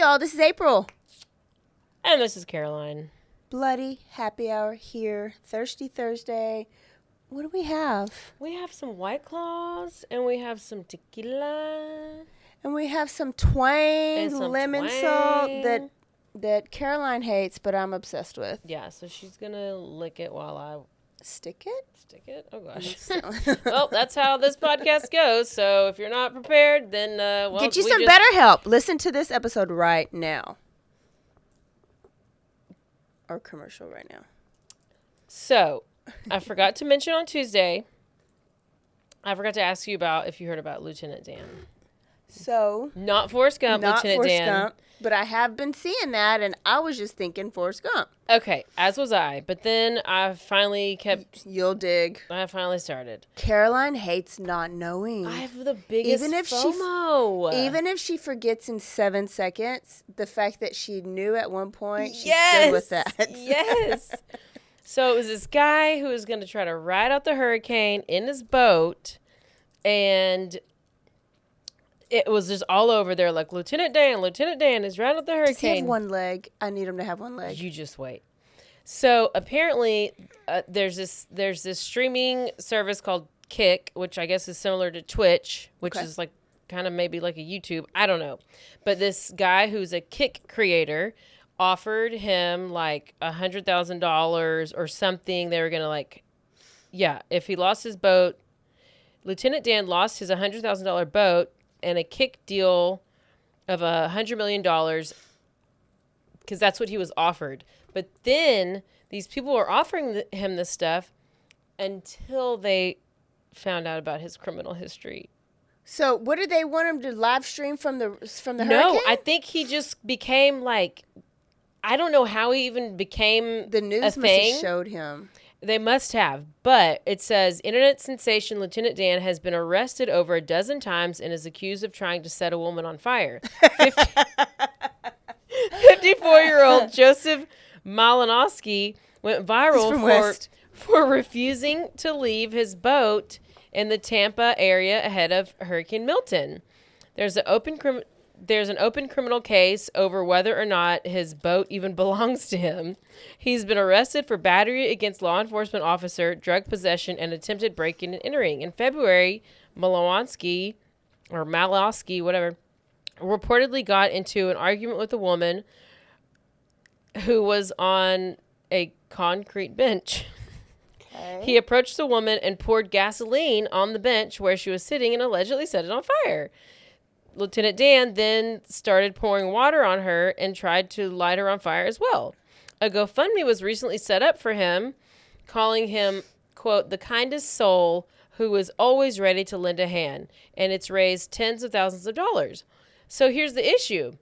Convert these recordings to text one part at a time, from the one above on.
y'all. This is April. And this is Caroline. Bloody happy hour here. Thirsty Thursday. What do we have? We have some White Claws, and we have some tequila. And we have some twang lemon salt that Caroline hates, but I'm obsessed with. Yeah, so she's going to lick it while I... Stick it? Stick it? Oh, gosh. Well, that's how this podcast goes, so if you're not prepared, then, get you some better help. Listen to this episode right now. Or commercial right now. So, I forgot to mention on Tuesday, I forgot to ask you about if you heard about Lieutenant Dan. So. Not Forrest Gump, not Lieutenant Forrest Dan. Gump, but I have been seeing that, and I was just thinking Forrest Gump. Okay, as was I. But then I finally You'll dig. I finally started. Caroline hates not knowing. I have the biggest FOMO. Even if she forgets in 7 seconds, the fact that she knew at one point, she's yes, good with that. Yes. So it was this guy who was going to try to ride out the hurricane in his boat, and it was just all over there, like, Lieutenant Dan is riding out the hurricane. Does he have one leg? I need him to have one leg. You just wait. So apparently, there's this streaming service called Kick, which I guess is similar to Twitch, which is like kind of maybe like a YouTube. I don't know. But this guy who's a Kick creator offered him like $100,000 or something. They were going to like, yeah, if he lost his boat, Lieutenant Dan lost his $100,000 boat and a Kick deal of $100 million because that's what he was offered. But then these people were offering him this stuff until they found out about his criminal history. So what did they want him to live stream from the hurricane? No, I think he just became like, I don't know how he even became the news a must thing. have showed him. They must have. But it says, internet sensation Lieutenant Dan has been arrested over a dozen times and is accused of trying to set a woman on fire. 54-year-old Joseph Malinowski went viral for refusing to leave his boat in the Tampa area ahead of Hurricane Milton. There's an open criminal case over whether or not his boat even belongs to him. He's been arrested for battery against law enforcement officer, drug possession, and attempted breaking and entering. In February, Malowski, reportedly got into an argument with a woman who was on a concrete bench. Okay. He approached the woman and poured gasoline on the bench where she was sitting and allegedly set it on fire. Lieutenant Dan then started pouring water on her and tried to light her on fire as well. A GoFundMe was recently set up for him, calling him, quote, the kindest soul who is always ready to lend a hand. And it's raised tens of thousands of dollars. So here's the issue.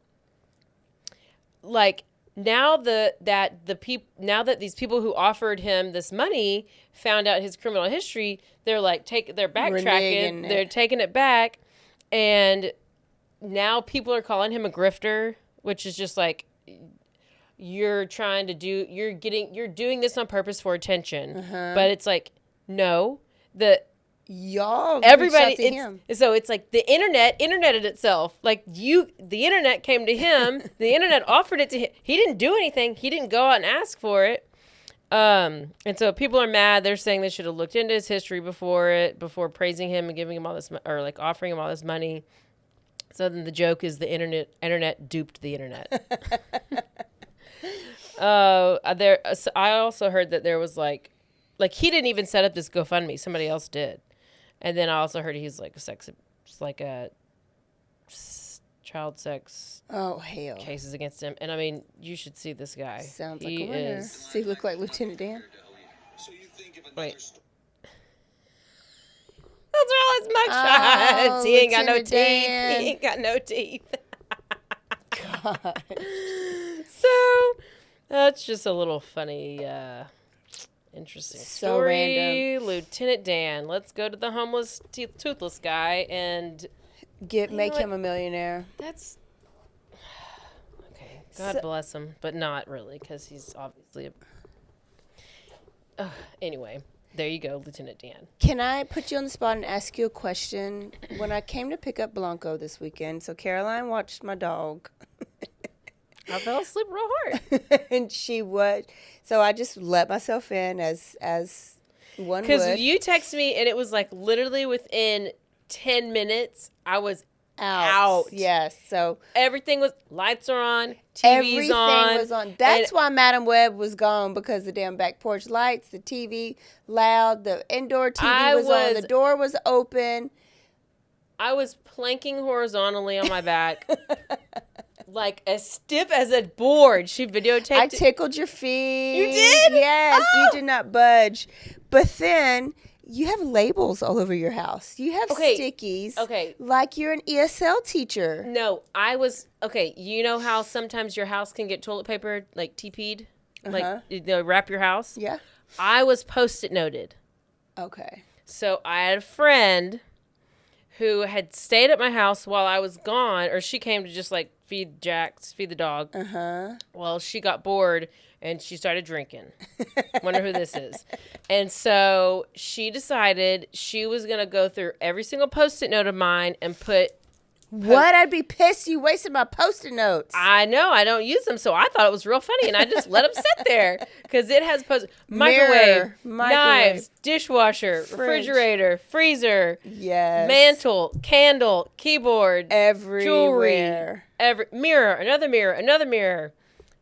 Like, now that these people who offered him this money found out his criminal history, they're like they're backtracking, they're taking it back, and now people are calling him a grifter, which is just like you're doing this on purpose for attention. But it's like, no, everybody, so it's like the interneted itself. Like the internet came to him, the internet offered it to him. He didn't do anything. He didn't go out and ask for it. And so people are mad. They're saying they should have looked into his history before praising him and giving him all this, or like offering him all this money. So then the joke is the internet duped the internet. I also heard that there was like he didn't even set up this GoFundMe. Somebody else did. And then I also heard he's like a child sex cases against him. And I mean, you should see this guy. Sounds like a winner. Does he look like Lieutenant Dan? Wait. Those are all his mugshots. He ain't got no teeth. He ain't got no teeth. God. So that's just a little funny, interesting story. Random. Lieutenant Dan. Let's go to the homeless, toothless guy and make him a millionaire. That's okay. God bless him, but not really, because he's obviously anyway. There you go, Lieutenant Dan. Can I put you on the spot and ask you a question? When I came to pick up Blanco this weekend, so Caroline watched my dog. I fell asleep real hard. And she would. So I just let myself in as one would. Because you texted me, and it was like literally within 10 minutes, I was out. Yes. So everything was, lights are on, TV's everything on. was on. That's why Madam Web was gone, because the damn back porch lights, the TV loud, the indoor TV was on, the door was open. I was planking horizontally on my back. Like as stiff as a board. She videotaped it. I tickled your feet. You did? Yes, you did not budge. But then you have labels all over your house. You have stickies. Okay. Like you're an ESL teacher. No, I was, you know how sometimes your house can get toilet paper, like TP'd? Like, they'll wrap your house? Yeah. I was Post-it noted. Okay. So I had a friend who had stayed at my house while I was gone, or she came to just like feed Jax, feed the dog. Well, she got bored and she started drinking. Wonder who this is. And so she decided she was going to go through every single Post-it note of mine and put... What? I'd be pissed you wasted my Post-it notes. I know. I don't use them, so I thought it was real funny, and I just let them sit there because it has microwave, knives, dishwasher, refrigerator, freezer, mantle, candle, keyboard, everywhere, jewelry, mirror, another mirror.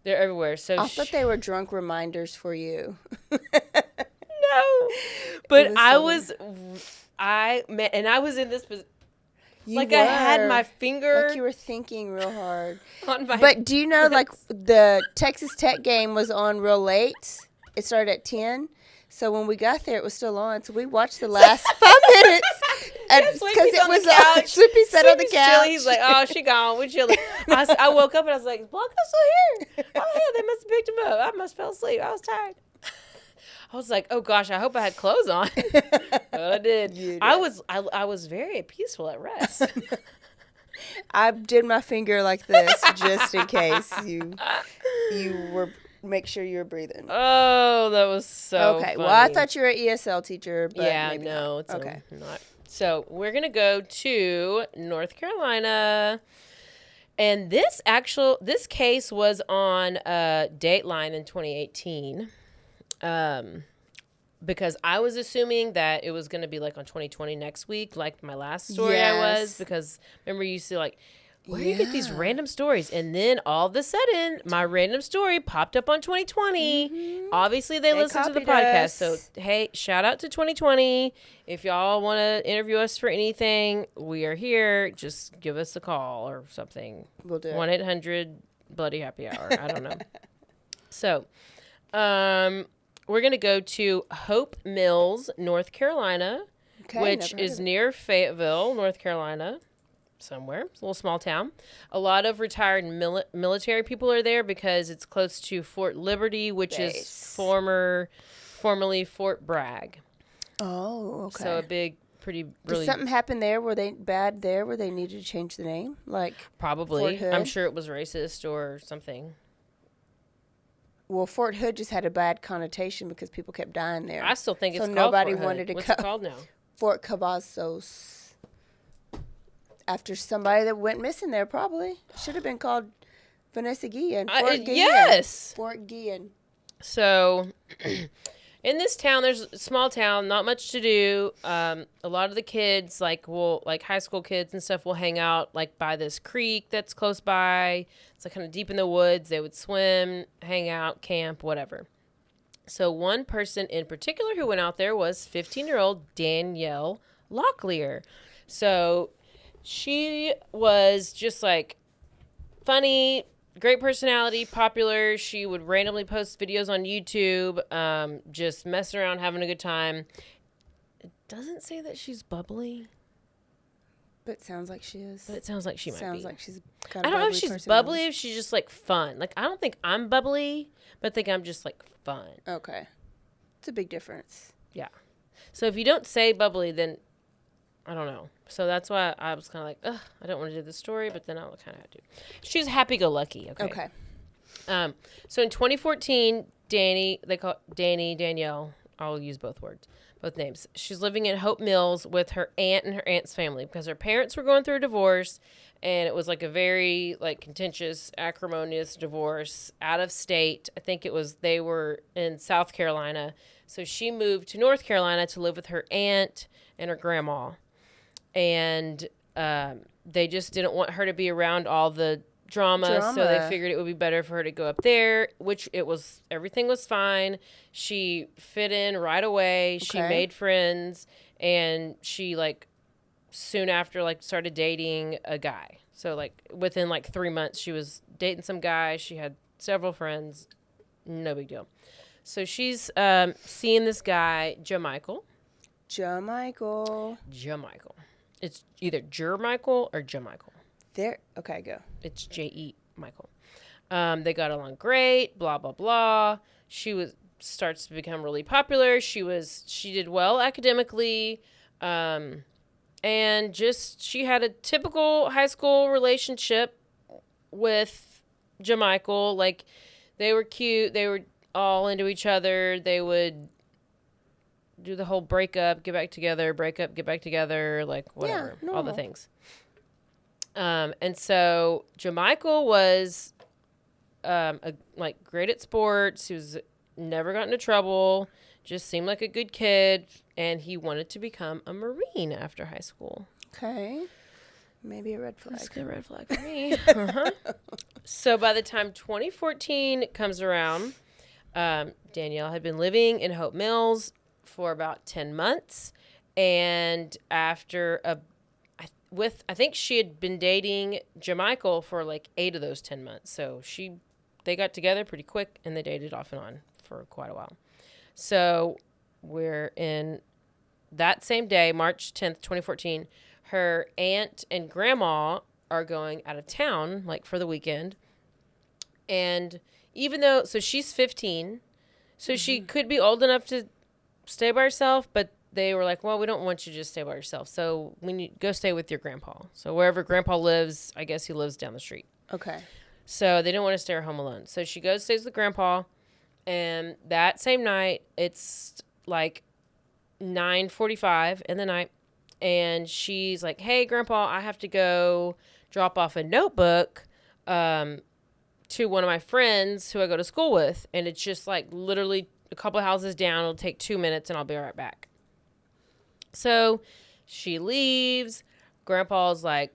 They're everywhere. So I thought they were drunk reminders for you. No, but I was in this position. I had my finger. Like you were thinking real hard. But do you know, like, the Texas Tech game was on real late? It started at 10. So when we got there, it was still on. So we watched the last 5 minutes. Because it was on. Sweepy sat on the couch. Chilling. He's like, oh, she gone. We're chilling. I woke up and I was like, Blanca's still here. Oh, yeah, they must have picked him up. I must have fell asleep. I was tired. I was like, oh gosh, I hope I had clothes on. Well, I did. You did. I was very peaceful at rest. I did my finger like this just in case you were, make sure you were breathing. Oh, that was so funny. Well, I thought you were an ESL teacher, but maybe no, not. It's not. So we're gonna go to North Carolina. And this case was on Dateline in 2018. Because I was assuming that it was going to be like on 2020 next week, like my last story I was, because remember you used to like, where do you get these random stories? And then all of a sudden, my random story popped up on 2020. Obviously, they listened to the podcast. So, hey, shout out to 2020. If y'all want to interview us for anything, we are here. Just give us a call or something. We'll do it. 1-800-BLOODY-HAPPY-HOUR. I don't know. So, we're going to go to Hope Mills, North Carolina, which is near Fayetteville, North Carolina, somewhere. It's a little small town. A lot of retired military people are there because it's close to Fort Liberty, which is formerly Fort Bragg. Oh, okay. So a big, really... Did something happen there? Were they bad there where they needed to change the name? Like probably. Fort Hood? I'm sure it was racist or something. Well, Fort Hood just had a bad connotation because people kept dying there. I still think it's called nobody Fort wanted Hood. to What's it called now? Fort Cavazos. After somebody that went missing there, probably. Should have been called Vanessa Guillen. Fort Guillen. Yes. Fort Guillen. So, in this town, there's a small town, not much to do. A lot of the kids, like high school kids and stuff, will hang out like by this creek that's close by. It's like kind of deep in the woods. They would swim, hang out, camp, whatever. So one person in particular who went out there was 15-year-old Danielle Locklear. So she was just like funny, great personality, popular. She would randomly post videos on YouTube, just messing around, having a good time. It doesn't say that she's bubbly. But it sounds like she is. But it sounds like she might be. Sounds like she's got a I don't know if she's bubbly, if she's just like fun. Like, I don't think I'm bubbly, but I think I'm just like fun. Okay. It's a big difference. Yeah. So if you don't say bubbly, then I don't know. So that's why I was kind of like, ugh, I don't want to do this story, but then I'll kind of have to. She's happy-go-lucky, okay? So in 2014, Danielle, I'll use both words, both names. She's living in Hope Mills with her aunt and her aunt's family because her parents were going through a divorce, and it was like a very like contentious, acrimonious divorce out of state. I think they were in South Carolina. So she moved to North Carolina to live with her aunt and her grandma. And they just didn't want her to be around all the drama, so they figured it would be better for her to go up there, which it was. Everything was fine. She fit in right away. Okay. She made friends, and she like soon after like started dating a guy. So like within like 3 months she was dating some guy. She had several friends. No big deal. So she's seeing this guy, Jermichael. It's either Jermichael or Jermichael. There. Okay, go. It's J.E. Michael. They got along great, blah, blah, blah. She starts to become really popular. She did well academically. And she had a typical high school relationship with Jermichael. Like, they were cute. They were all into each other. They would do the whole breakup, get back together, break up, get back together, like whatever, all the things. And so Jermichael was like great at sports. He was never got into trouble, just seemed like a good kid, and he wanted to become a Marine after high school. Okay. Maybe a red flag. That's a good red flag for me. Uh-huh. So by the time 2014 comes around, Danielle had been living in Hope Mills for about 10 months. And after I think she had been dating Jermichael for like 8 of those 10 months. So they got together pretty quick, and they dated off and on for quite a while. So we're in that same day, March 10th, 2014, her aunt and grandma are going out of town, like for the weekend. And even though, so she's 15, so she could be old enough to stay by herself, but they were like, well, we don't want you to just stay by yourself. So when you go stay with your grandpa. So wherever grandpa lives, I guess he lives down the street. Okay. So they didn't want to stay at home alone. So she goes, stays with grandpa. And that same night, it's like 9:45 in the night. And she's like, hey, grandpa, I have to go drop off a notebook to one of my friends who I go to school with. And it's just like literally a couple of houses down. It'll take 2 minutes and I'll be right back. So she leaves. Grandpa's like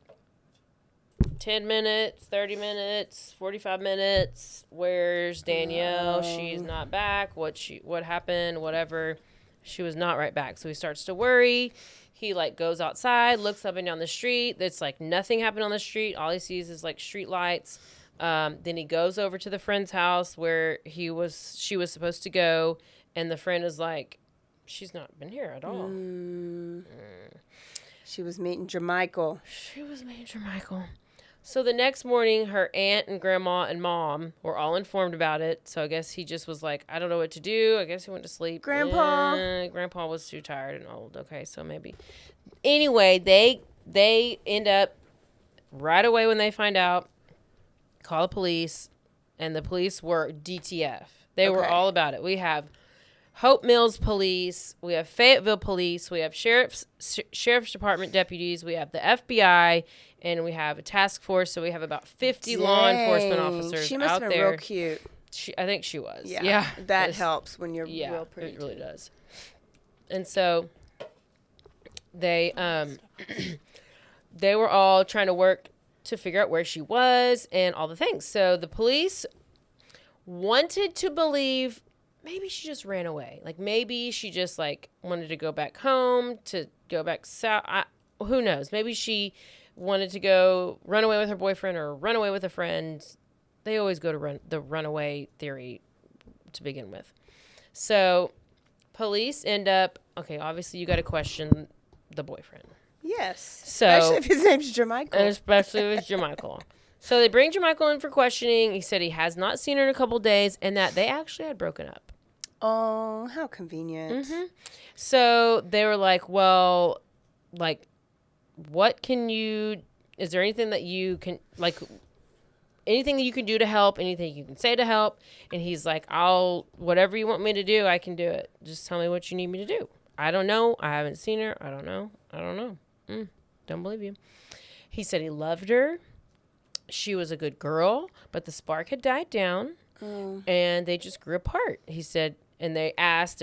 10 minutes, 30 minutes, 45 minutes. Where's Danielle? She's not back. What happened? Whatever. She was not right back. So he starts to worry. He like goes outside, looks up and down the street. It's like nothing happened on the street. All he sees is like street lights. Then he goes over to the friend's house where she was supposed to go. And the friend is like, she's not been here at all. She was meeting Jermichael. So the next morning, her aunt and grandma and mom were all informed about it. So I guess he just was like, I don't know what to do. I guess he went to sleep. Grandpa was too tired and old. Okay, so maybe. Anyway, they end up right away when they find out, call the police, and the police were DTF. They were all about it. We have Hope Mills police, we have Fayetteville police, we have sheriff's department deputies, we have the FBI, and we have a task force. So we have about 50 law enforcement officers out there. She must have been real cute. I think she was. Yeah. That helps when you're real pretty. It really does. And so they they were all trying to work to figure out where she was and all the things. So the police wanted to believe maybe she just ran away. Like maybe she just like wanted to go back home, to go back south. Who knows? Maybe she wanted to go run away with her boyfriend or run away with a friend. They always go to the runaway theory to begin with. So police end up, obviously you got to question the boyfriend. Yes. So, especially if his name's Jermichael. And especially if it's Jermichael. So they bring Jermichael in for questioning. He said he has not seen her in a couple days and that they actually had broken up. Oh, how convenient. Mm-hmm. So they were like, well, like, is there anything that you can, like, anything that you can do to help, anything you can say to help? And he's like, whatever you want me to do, I can do it. Just tell me what you need me to do. I don't know. I haven't seen her. I don't know. Don't believe you. He said he loved her. She was a good girl, but the spark had died down, and they just grew apart. He said, and they're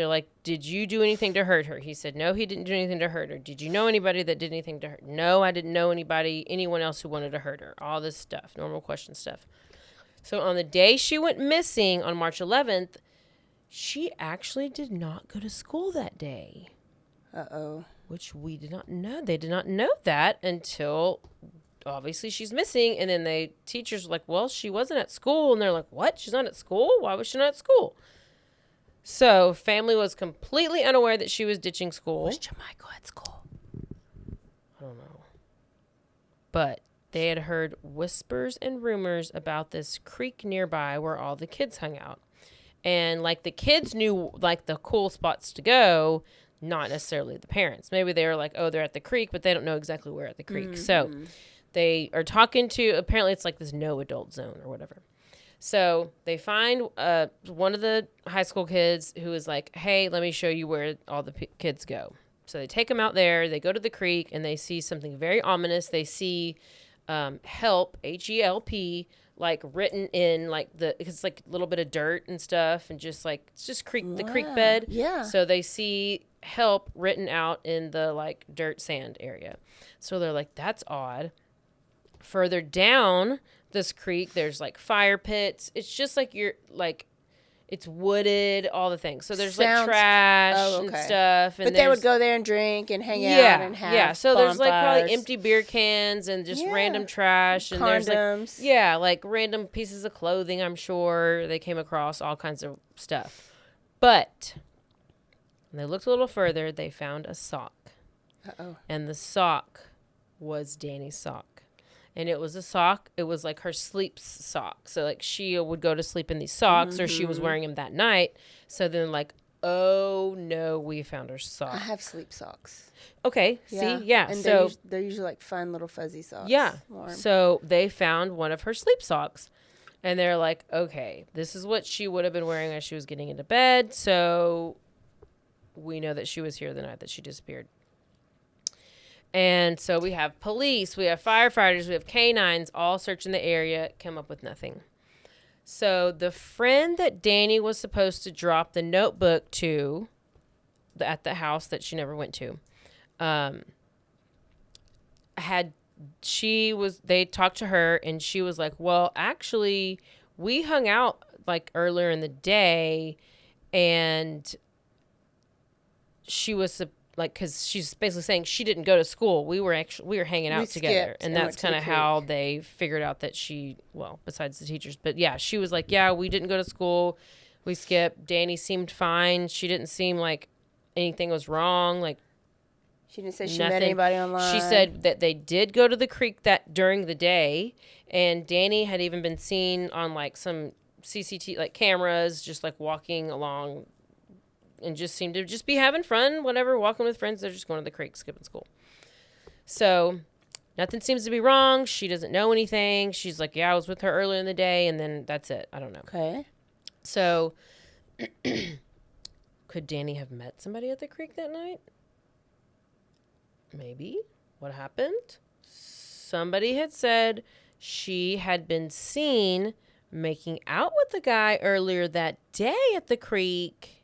like, did you do anything to hurt her? He said, no, he didn't do anything to hurt her. Did you know anybody that did anything to her? No, I didn't know anyone else who wanted to hurt her. All this stuff, normal question stuff. So on the day she went missing on March 11th, she actually did not go to school that day. Uh-oh. Which we did not know. They did not know that until obviously she's missing. And then the teachers were like, well, she wasn't at school. And they're like, what? She's not at school? Why was she not at school? So family was completely unaware that she was ditching school. Was Jamichael at school? I don't know. But they had heard whispers and rumors about this creek nearby where all the kids hung out. And like the kids knew like the cool spots to go, not necessarily the parents. Maybe they were like, oh, they're at the creek, but they don't know exactly where at the creek. Mm-hmm. So they are talking to, apparently it's like this no adult zone or whatever. So they find one of the high school kids who is like, hey, let me show you where all the kids go. So they take them out there. They go to the creek and they see something very ominous. They see help, H-E-L-P, like written in like it's like a little bit of dirt and stuff and just like, it's just the creek bed. Yeah. So they see help written out in the like dirt sand area. So they're like, that's odd. Further down this creek, there's like fire pits. It's just like it's wooded, all the things. So there's like trash and stuff. And but they would go there and drink and hang out and have so there's like bonfires. probably empty beer cans and just random trash. And condoms. There's like random pieces of clothing, I'm sure. They came across all kinds of stuff. But when they looked a little further, they found a sock. Uh-oh. And the sock was Danny's sock. And it was a sock. It was like her sleep sock. So like she would go to sleep in these socks or she was wearing them that night. So then like, oh no, we found her sock. I have sleep socks. Okay. Yeah. See? Yeah. And so they're usually like fun little fuzzy socks. Yeah. Warm. So they found one of her sleep socks. And they're like, okay, this is what she would have been wearing as she was getting into bed. So we know that she was here the night that she disappeared. And so we have police, we have firefighters, we have canines all searching the area, come up with nothing. So the friend that Danny was supposed to drop the notebook to at the house that she never went to, they talked to her and she was like, well, actually we hung out like earlier in the day and she was like, because she's basically saying she didn't go to school. We were hanging out together. And that's kind of how they figured out that besides the teachers. But yeah, she was like, yeah, we didn't go to school. We skipped. Danny seemed fine. She didn't seem like anything was wrong. Like, she didn't say she met anybody online. She said that they did go to the creek during the day. And Danny had even been seen on like some CCTV like cameras, just like walking along and just seemed to just be having fun, whatever, walking with friends. They're just going to the creek, skipping school. So nothing seems to be wrong. She doesn't know anything. She's like, yeah, I was with her earlier in the day, and then that's it. I don't know. Okay. So could Danny have met somebody at the creek that night? Maybe. What happened? Somebody had said she had been seen making out with the guy earlier that day at the creek.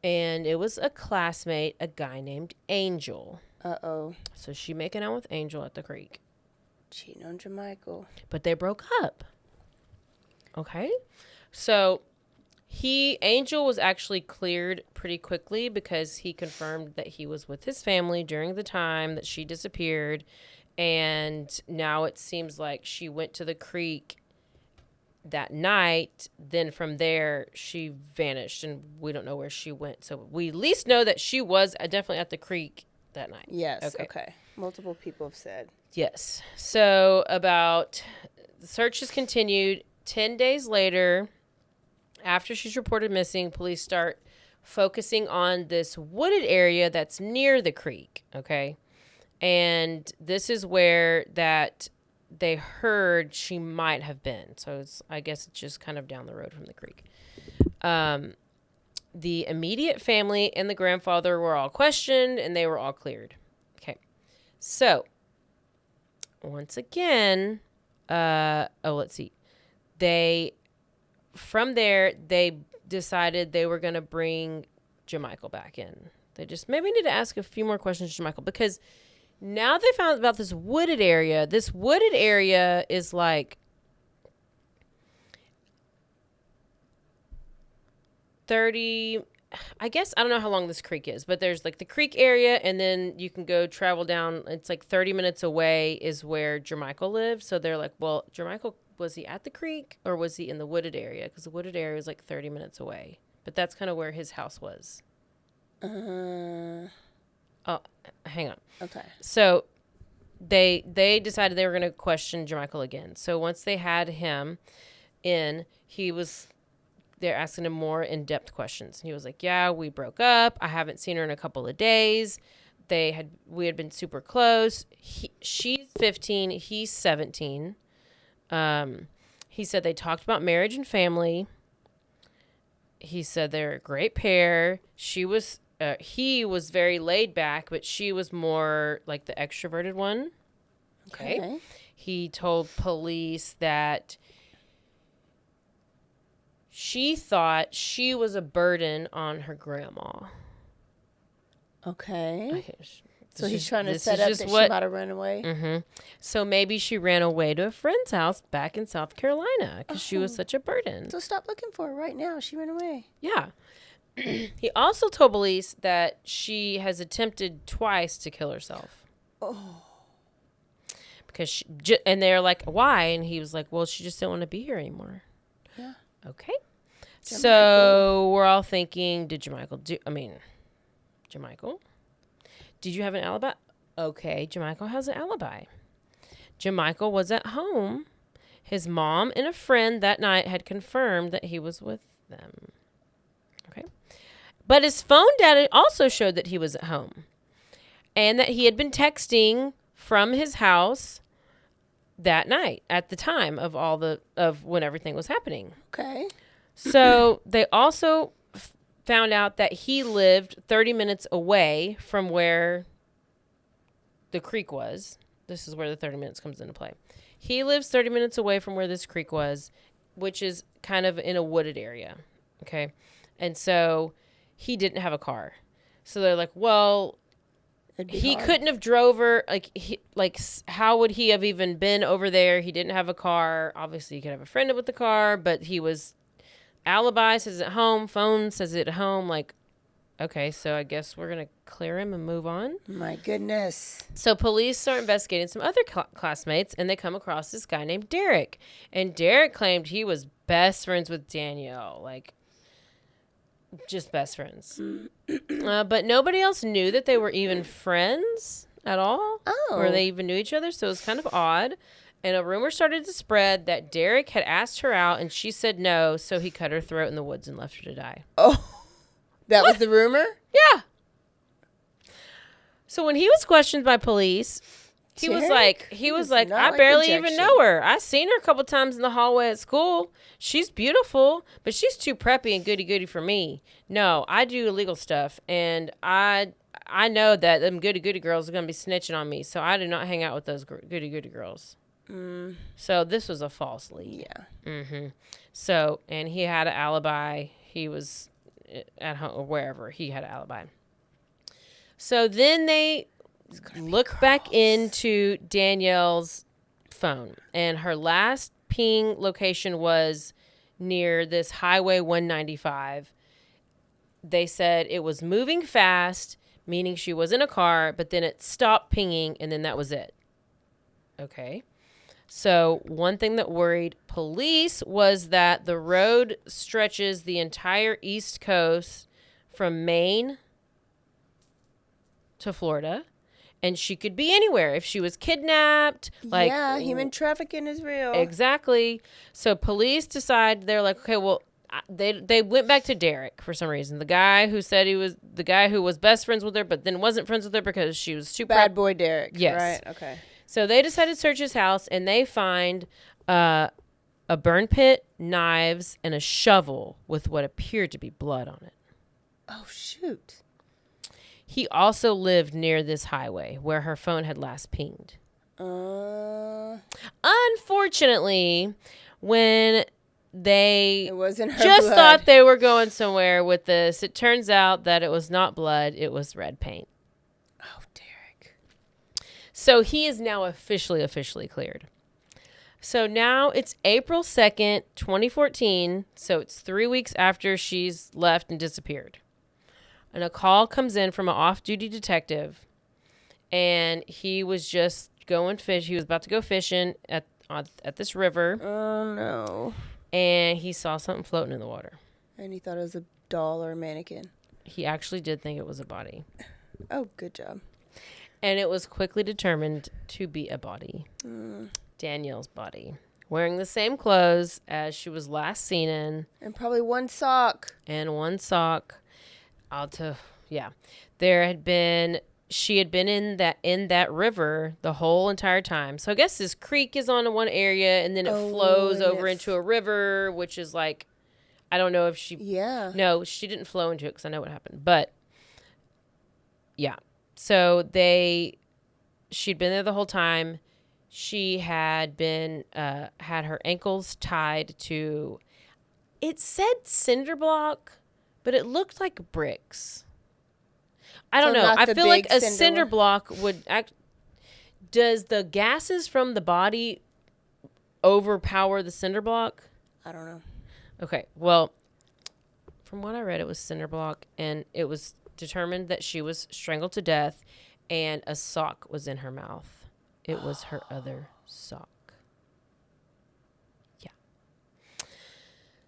And it was a classmate, a guy named Angel. Uh-oh. So she making out with Angel at the creek. Cheating on Jamichael. But they broke up. Okay. So Angel was actually cleared pretty quickly because he confirmed that he was with his family during the time that she disappeared. And now it seems like she went to the creek that night. Then from there she vanished and we don't know where she went, so we at least know that she was definitely at the creek that night. Yes. Okay. Multiple people have said yes. So the search has continued. 10 days later, after she's reported missing, police start focusing on this wooded area that's near the creek. Okay. And this is where that they heard she might have been. So I guess it's just kind of down the road from the creek. the immediate family and the grandfather were all questioned, and they were all cleared. Okay. So, once again, let's see. From there, they decided they were going to bring Jamichael back in. They just maybe need to ask a few more questions to Jamichael, because now they found out about this wooded area. This wooded area is like 30, I guess, I don't know how long this creek is, but there's like the creek area, and then you can go travel down. It's like 30 minutes away is where Jamichael lived. So they're like, well, Jamichael, was he at the creek or was he in the wooded area? Because the wooded area is like 30 minutes away. But that's kind of where his house was. Oh, hang on. Okay. So they decided they were going to question Jamichael again. So once they had him in, they're asking him more in-depth questions. And he was like, yeah, we broke up. I haven't seen her in a couple of days. We had been super close. She's 15. He's 17. He said they talked about marriage and family. He said they're a great pair. He was very laid back, but she was more like the extroverted one. Okay. He told police that she thought she was a burden on her grandma. Okay. So he's trying to set up that she might have run away? Mm-hmm. So maybe she ran away to a friend's house back in South Carolina because she was such a burden. So stop looking for her right now. She ran away. Yeah. He also told police that she has attempted twice to kill herself. Oh. Because and they're like, why? And he was like, well, she just didn't want to be here anymore. Yeah. Okay. So we're all thinking, Jamichael, did you have an alibi? Okay, Jamichael has an alibi. Jamichael was at home. His mom and a friend that night had confirmed that he was with them. Okay. But his phone data also showed that he was at home and that he had been texting from his house that night at the time of when everything was happening. Okay. So they also found out that he lived 30 minutes away from where the creek was. This is where the 30 minutes comes into play. He lives 30 minutes away from where this creek was, which is kind of in a wooded area. Okay. And so he didn't have a car. So they're like, well, he couldn't have drove her. How would he have even been over there? He didn't have a car. Obviously, he could have a friend with the car, but he was... Alibi says at home. Phone says it at home. Like, okay, so I guess we're going to clear him and move on. My goodness. So police start investigating some other classmates, and they come across this guy named Derek. And Derek claimed he was best friends with Danielle. Like, just best friends. But nobody else knew that they were even friends at all. Oh. Or they even knew each other, so it was kind of odd. And a rumor started to spread that Derek had asked her out and she said no, so he cut her throat in the woods and left her to die. Oh, that was the rumor? Yeah. So when he was questioned by police, he was like, I barely even know her. I seen her a couple times in the hallway at school. She's beautiful, but she's too preppy and goody-goody for me. No, I do illegal stuff, and I know that them goody-goody girls are going to be snitching on me, so I do not hang out with those goody-goody girls. So this was a false lead. Yeah. Mm-hmm. So, and he had an alibi. He was at home or wherever. He had an alibi. So then they look back into Danielle's phone, and her last ping location was near this Highway 195. They said it was moving fast, meaning she was in a car, but then it stopped pinging, and then that was it. Okay. So one thing that worried police was that the road stretches the entire East Coast from Maine to Florida, and she could be anywhere if she was kidnapped. Yeah, human trafficking is real. Exactly. So police decide, they're like, okay, well, they went back to Derek for some reason. The guy who was best friends with her, but then wasn't friends with her because she was too bad boy Derek. Yes. Right. Okay. So they decided to search his house, and they find a burn pit, knives, and a shovel with what appeared to be blood on it. Oh, shoot. He also lived near this highway where her phone had last pinged. Unfortunately, when they it wasn't her just blood. thought they were going somewhere with this, it turns out that it was not blood, it was red paint. Oh, Derek. So he is now officially cleared. So now it's April 2nd, 2014. So it's 3 weeks after she's left and disappeared. And a call comes in from an off-duty detective. And he was just going fish. He was about to go fishing at this river. Oh, no. And he saw something floating in the water. And he thought it was a doll or a mannequin. He actually did think it was a body. Oh, good job. And it was quickly determined to be a body. Danielle's body. Wearing the same clothes as she was last seen in. And probably one sock. And one sock. She had been in that river the whole entire time. So I guess this creek is on one area and then it flows over into a river, which is like, I don't know if she... Yeah. No, she didn't flow into it because I know what happened. But, yeah. So she'd been there the whole time. She had been, had her ankles tied to, it said cinder block, but it looked like bricks. I don't know. I feel like a cinder block would act. Does the gases from the body overpower the cinder block? I don't know. Okay. Well, from what I read, it was cinder block, and it was determined that she was strangled to death, and a sock was in her mouth. It was her other sock. Yeah.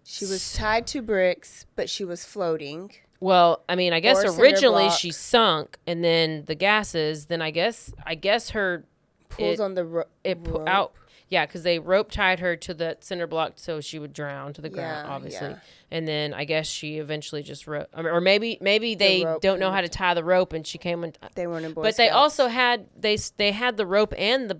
She was tied to bricks, but she was floating. Well, I mean, I guess originally she sunk, and then the gases. Then I guess her pulls on the rope. Out. Yeah, because they rope tied her to the cinder block so she would drown to the ground, obviously. Yeah. And then I guess she eventually just or maybe they don't know how to tie the rope, and she came and they weren't in Boy But Scouts. they also had they had the rope and the.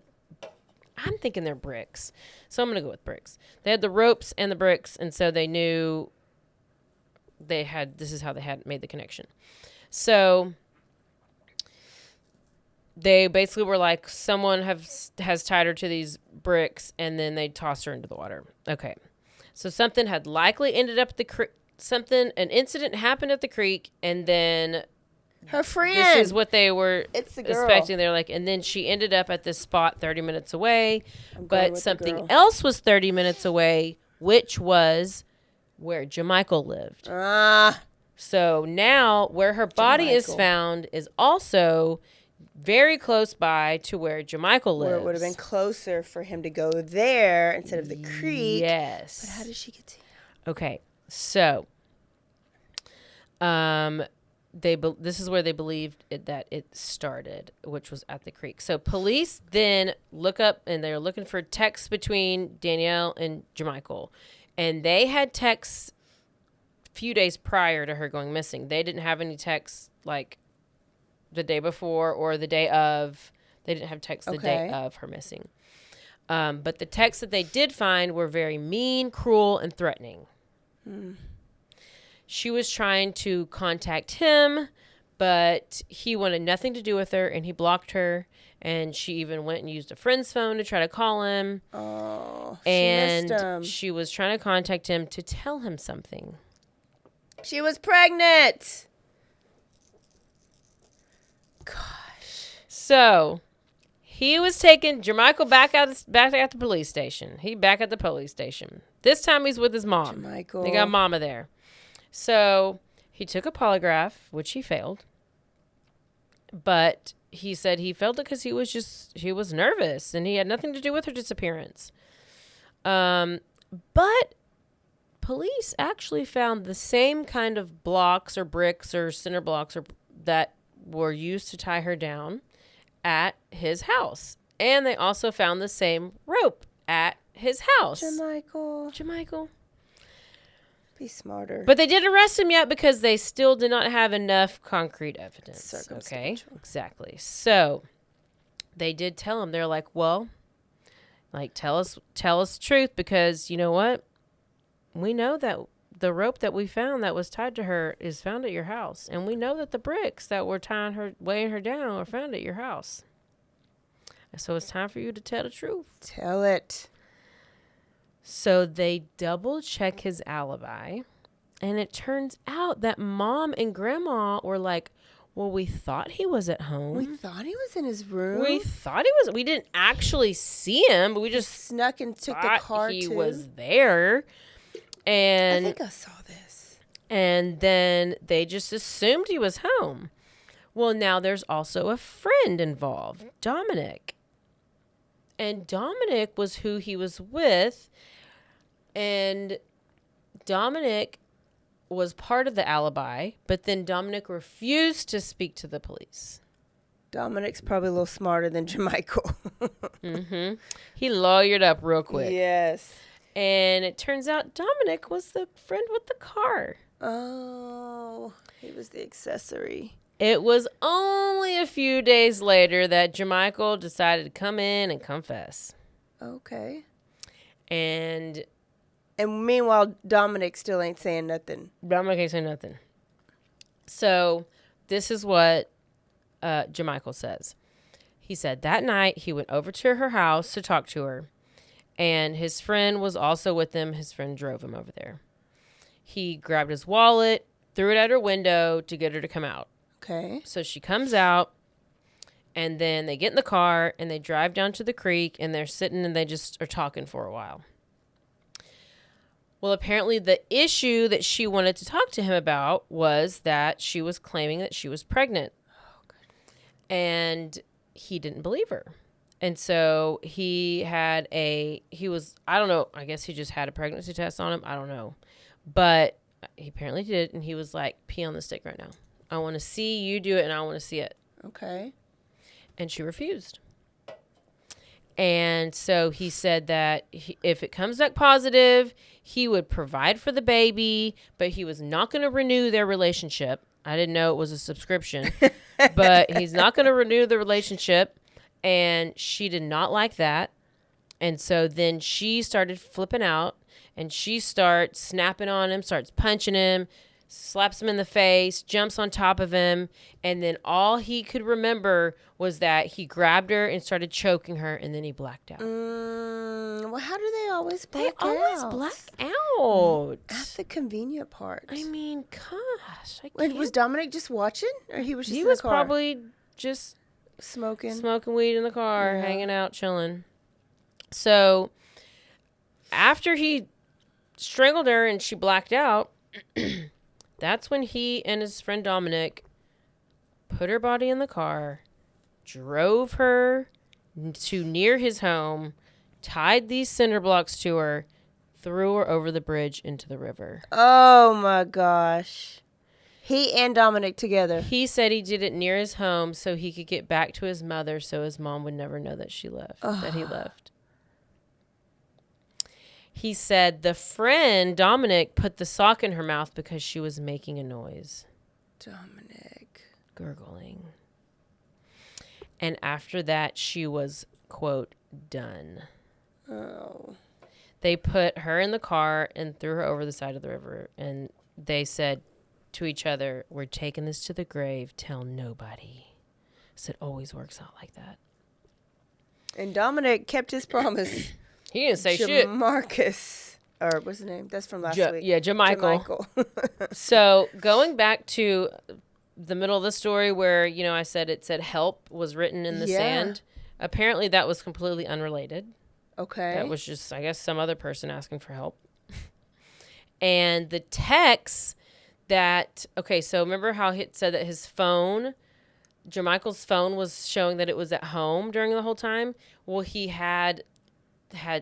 I'm thinking they're bricks, so I'm gonna go with bricks. They had the ropes and the bricks, and so they knew. This is how they had made the connection. So they basically were like, someone has tied her to these bricks, and then they tossed her into the water. Okay. So something had likely ended up at the creek. An incident happened at the creek, and then her friend. This is what they were expecting. They're like, and then she ended up at this spot 30 minutes away, but something else was 30 minutes away, which was where Jamichael lived. So now where her body is found is also very close by to where Jamichael lives. Where it would have been closer for him to go there instead of the creek. Yes. But how did she get to him? Okay. So this is where they believed that it started, which was at the creek. So police then look up, and they're looking for texts between Danielle and Jamichael. And they had texts a few days prior to her going missing. They didn't have any texts like the day before or the day of. They didn't have texts the day of her missing. But the texts that they did find were very mean, cruel, and threatening. She was trying to contact him, but he wanted nothing to do with her, and he blocked her. And she even went and used a friend's phone to try to call him. Oh, and she missed him. She was trying to contact him to tell him something. She was pregnant. Gosh. So he was taking Jamichael back at the police station. Back at the police station. This time he's with his mom. Jamichael. They got mama there. So he took a polygraph, which he failed. But he said he failed it because he was nervous and he had nothing to do with her disappearance. But police actually found the same kind of blocks or bricks or cinder blocks that were used to tie her down at his house. And they also found the same rope at his house. Jamichael. Be smarter. But they didn't arrest him yet because they still did not have enough concrete evidence. Okay, exactly. So they did tell him. They're like, well, like tell us the truth, because you know what? We know that the rope that we found that was tied to her is found at your house. And we know that the bricks that were weighing her down were found at your house. So it's time for you to tell the truth. Tell it. So they double check his alibi. And it turns out that Mom and Grandma were like, well, we thought he was at home. We thought he was in his room. We didn't actually see him, but we just snuck and took the car he too. was there. And I think I saw this. And then they just assumed he was home. Well, now there's also a friend involved, Dominic. And Dominic was who he was with. And Dominic was part of the alibi, but then Dominic refused to speak to the police. Dominic's probably a little smarter than Jermichael. Mm-hmm. He lawyered up real quick. Yes. And it turns out Dominic was the friend with the car. Oh, he was the accessory. It was only a few days later that Jermichael decided to come in and confess. Okay. And meanwhile, Dominic still ain't saying nothing. Dominic ain't saying nothing. So this is what Jermichael says. He said that night he went over to her house to talk to her. And his friend was also with him. His friend drove him over there. He grabbed his wallet, threw it at her window to get her to come out. Okay. So she comes out, and then they get in the car, and they drive down to the creek, and they're sitting, and they just are talking for a while. Well, apparently the issue that she wanted to talk to him about was that she was claiming that she was pregnant. Oh, goodness. And he didn't believe her. And so I don't know, I guess he just had a pregnancy test on him. I don't know. But he apparently did, and he was like, pee on the stick right now. I want to see you do it, and I want to see it. Okay. And she refused. And so he said that if it comes back positive, he would provide for the baby, but he was not going to renew their relationship. I didn't know it was a subscription, but he's not going to renew the relationship. And she did not like that. And so then she started flipping out, and she starts snapping on him, starts punching him, slaps him in the face, jumps on top of him. And then all he could remember was that he grabbed her and started choking her, and then he blacked out. Well, how do they always black out? They always black out. That's the convenient part. I mean, gosh. Was Dominic just watching? Or he was just in the car? Probably just smoking weed in the car, hanging out, chilling. So after he strangled her and she blacked out, that's when he and his friend Dominic put her body in the car, drove her to near his home, tied these cinder blocks to her, threw her over the bridge into the river. Oh my gosh. He and Dominic together. He said he did it near his home so he could get back to his mother so his mom would never know that she left, that he left. He said the friend, Dominic, put the sock in her mouth because she was making a noise. Dominic. Gurgling. And after that, she was, quote, done. Oh. They put her in the car and threw her over the side of the river. And they said to each other, we're taking this to the grave. Tell nobody. So it always works out like that. And Dominic kept his promise. He didn't say shit. Marcus. Or what's his name? That's from last week. Yeah, Jermichael. So going back to the middle of the story where, I said it said help was written in the sand. Apparently that was completely unrelated. Okay. That was just, I guess, some other person asking for help. And the text so remember how it said that his phone, Jermichael's phone was showing that it was at home during the whole time? Well, he had I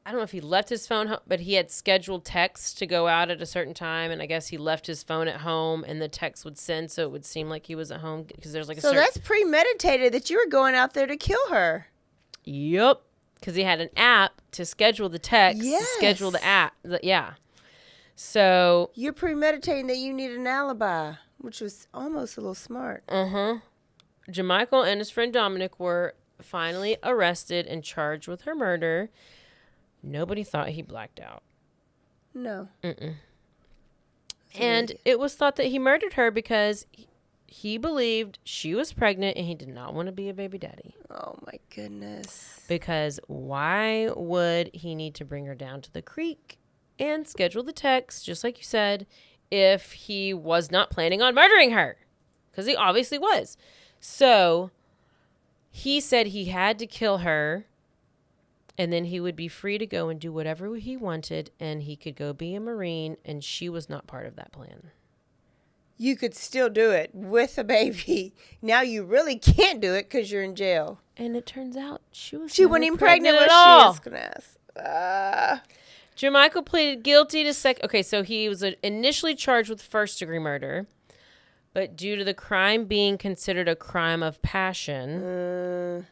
don't know if he left his phone home, but he had scheduled texts to go out at a certain time, and I guess he left his phone at home, and the text would send, so it would seem like he was at home because there's like a certain... that's premeditated that you were going out there to kill her. Yep, because he had an app to schedule the text, to schedule the app. So... You're premeditating that you need an alibi, which was almost a little smart. Jermichael and his friend Dominic were finally arrested and charged with her murder. Nobody thought he blacked out. No. And it was thought that he murdered her because he believed she was pregnant and he did not want to be a baby daddy. Oh, my goodness. Because why would he need to bring her down to the creek and schedule the text, just like you said, if he was not planning on murdering her? Because he obviously was. So he said he had to kill her, and then he would be free to go and do whatever he wanted, and he could go be a Marine, and she was not part of that plan. You could still do it with a baby. Now you really can't do it because you're in jail. And it turns out she wasn't even pregnant at all. I was going to ask. Jermichael pleaded guilty to Okay, so he was initially charged with first-degree murder, but due to the crime being considered a crime of passion,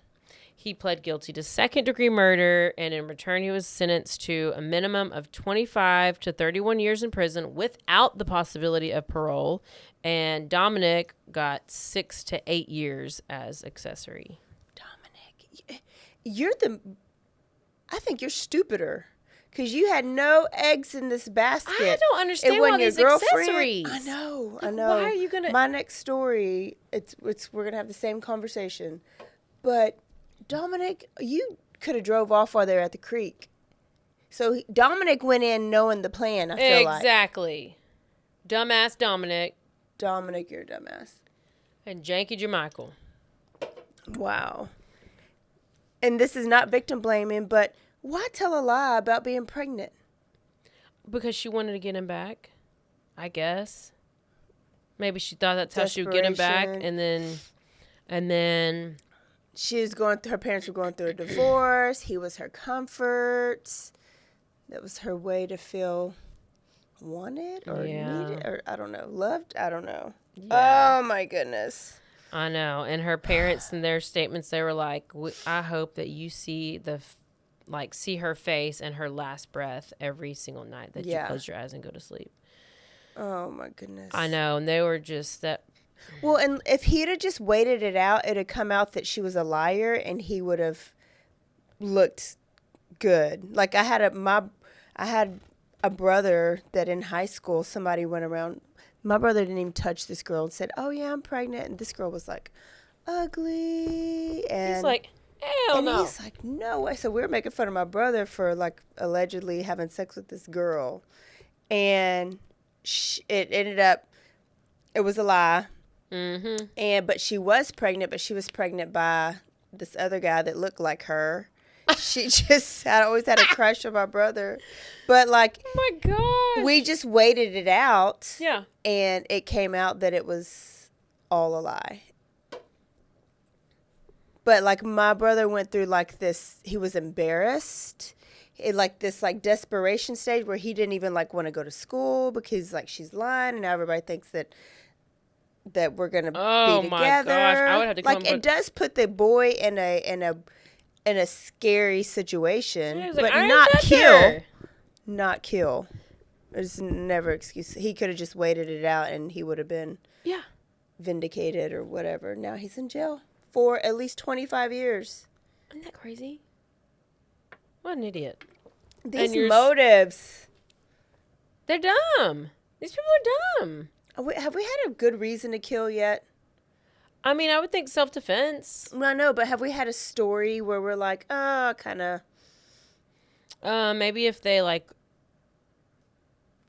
he pled guilty to second-degree murder, and in return he was sentenced to a minimum of 25 to 31 years in prison without the possibility of parole, and Dominic got 6 to 8 years as accessory. Dominic, I think you're stupider. Because you had no eggs in this basket. I don't understand all these accessories. I know. Why are you going to... My next story, we're going to have the same conversation. But, Dominic, you could have drove off while they were at the creek. So, Dominic went in knowing the plan, I feel like. Exactly. Dumbass Dominic. Dominic, you're a dumbass. And Janky Jermichael. Wow. And this is not victim blaming, but... why tell a lie about being pregnant? Because she wanted to get him back, I guess. Maybe she thought that's how she would get him back, and then she was her parents were going through a divorce. He was her comfort. That was her way to feel wanted or needed, or I don't know, loved. I don't know. Yeah. Oh my goodness. I know. And her parents, in their statements, they were like, "I hope that you see see her face and her last breath every single night that you close your eyes and go to sleep." Oh, my goodness. I know. And they were just that. Well, and if he'd have just waited it out, it'd have come out that she was a liar and he would have looked good. Like I had a brother that in high school, somebody went around. My brother didn't even touch this girl and said, "Oh, yeah, I'm pregnant." And this girl was like ugly. And he's like, hell no. And he's like, no way. So we were making fun of my brother for like allegedly having sex with this girl. And it ended up, it was a lie. Mm-hmm. But she was pregnant, but she was pregnant by this other guy that looked like her. She just always had a crush on my brother. But like, oh my gosh. We just waited it out. Yeah. And it came out that it was all a lie. But, like, my brother went through, like, this, he was embarrassed, this desperation stage where he didn't even, like, want to go to school because, like, she's lying, and now everybody thinks that we're going to be together. Oh, my gosh. I would have to come it does put the boy in a scary situation, yeah, but like, not kill. Not kill. There's never excuse. He could have just waited it out, and he would have been vindicated or whatever. Now he's in jail for at least 25 years. Isn't that crazy? What an idiot. These motives. They're dumb. These people are dumb. Have we had a good reason to kill yet? I mean, I would think self-defense. I know, but have we had a story where we're like, kind of... maybe if they, like,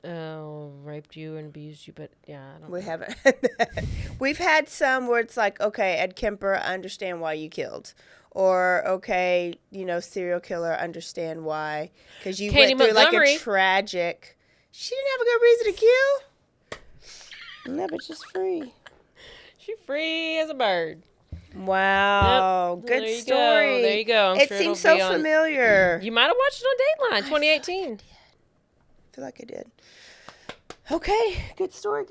raped you and abused you, but yeah, I don't know. Haven't had that. We've had some where it's like, okay, Ed Kemper, I understand why you killed. Or, okay, serial killer, I understand why. Because you went through like a tragic... She didn't have a good reason to kill? No, but she's free. She's free as a bird. Wow. Yep. Good story. There you go. It seems so familiar. You might have watched it on Dateline 2018. I feel like I did. Okay. Good story.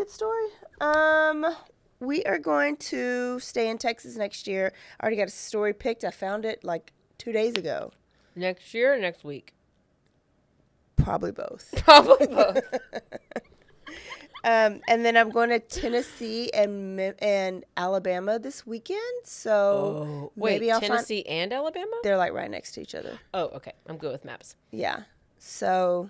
We are going to stay in Texas next year. I already got a story picked. I found it like 2 days ago. Next year or next week? Probably both. And then I'm going to Tennessee and Alabama this weekend. So maybe I'll Tennessee and Alabama? They're like right next to each other. Oh, okay. I'm good with maps. Yeah. So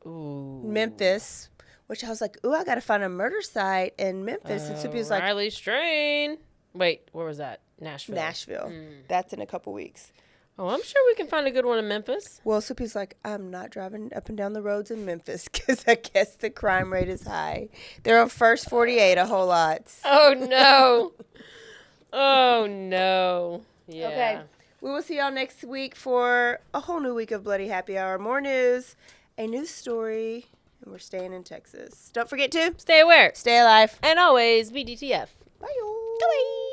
Memphis, which I was like, ooh, I got to find a murder site in Memphis. And Soupy was like, Riley Strain. Wait, where was that? Nashville. That's in a couple weeks. Oh, I'm sure we can find a good one in Memphis. Well, Soupy's like, I'm not driving up and down the roads in Memphis because I guess the crime rate is high. They're on first 48 a whole lot. Oh, no. Oh, no. Yeah. Okay. We will see y'all next week for a whole new week of Bloody Happy Hour. More news, a news story, and we're staying in Texas. Don't forget to Stay aware. stay alive. And always be DTF. Bye. Bye.